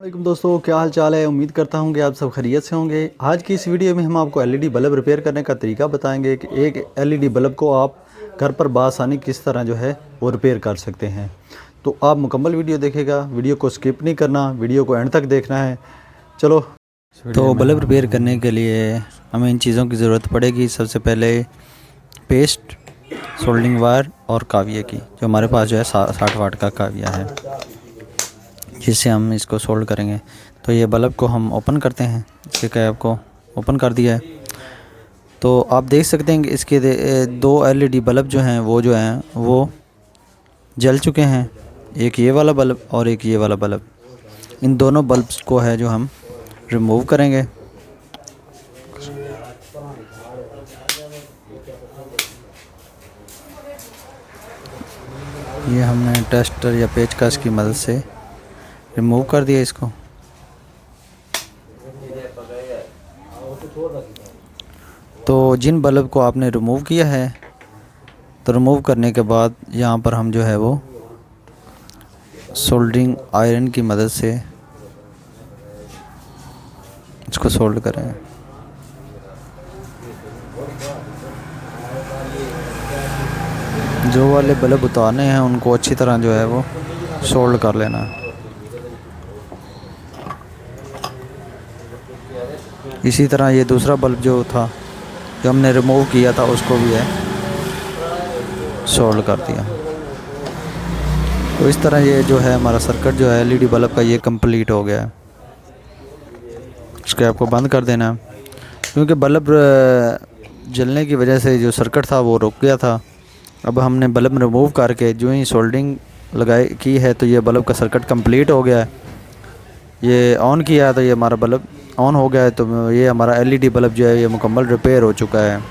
वालेकुम दोस्तों, क्या हाल चाल है। उम्मीद करता हूँ कि आप सब खैरियत से होंगे। आज की इस वीडियो में हम आपको एलईडी बल्ब रिपेयर करने का तरीका बताएंगे कि एक एलईडी बल्ब को आप घर पर बासानी किस तरह जो है वो रिपेयर कर सकते हैं। तो आप मुकम्मल वीडियो देखेगा, वीडियो को स्किप नहीं करना, वीडियो को एंड तक देखना है। चलो। तो बल्ब रिपेयर करने के लिए हमें इन चीज़ों की ज़रूरत पड़ेगी। सबसे पहले पेस्ट, सोल्डरिंग वायर और काविया की, जो हमारे पास जो है 60 वाट का काविया है, जिससे हम इसको सोल्ड करेंगे। तो ये बल्ब को हम ओपन करते हैं। इसके कैप को ओपन कर दिया है तो आप देख सकते हैं कि इसके दो एलईडी बल्ब जो हैं वो जल चुके हैं। एक ये वाला बल्ब और एक ये वाला बल्ब। इन दोनों बल्ब्स को है जो हम रिमूव करेंगे। ये हमने टेस्टर या पेचकस की मदद से रिमूव कर दिया इसको। तो जिन बल्ब को आपने रिमूव किया है, तो रिमूव करने के बाद यहाँ पर हम जो है वो सोल्डरिंग आयरन की मदद से इसको सोल्ड करें। जो वाले बल्ब उतारने हैं उनको अच्छी तरह जो है वो सोल्ड कर लेना है। इसी तरह ये दूसरा बल्ब जो था, जो हमने रिमूव किया था, उसको भी है सोल्ड कर दिया। तो इस तरह ये जो है हमारा सर्किट जो है एलईडी बल्ब का ये कंप्लीट हो गया है। इसको आपको बंद कर देना है, क्योंकि बल्ब जलने की वजह से जो सर्किट था वो रुक गया था। अब हमने बल्ब रिमूव करके जो ही सोल्डरिंग लगाई की है, तो ये बल्ब का सर्किट कंप्लीट हो गया है। ये ऑन किया तो ये हमारा बल्ब ऑन हो गया है। तो ये हमारा एलईडी बल्ब जो है ये मुकम्मल रिपेयर हो चुका है।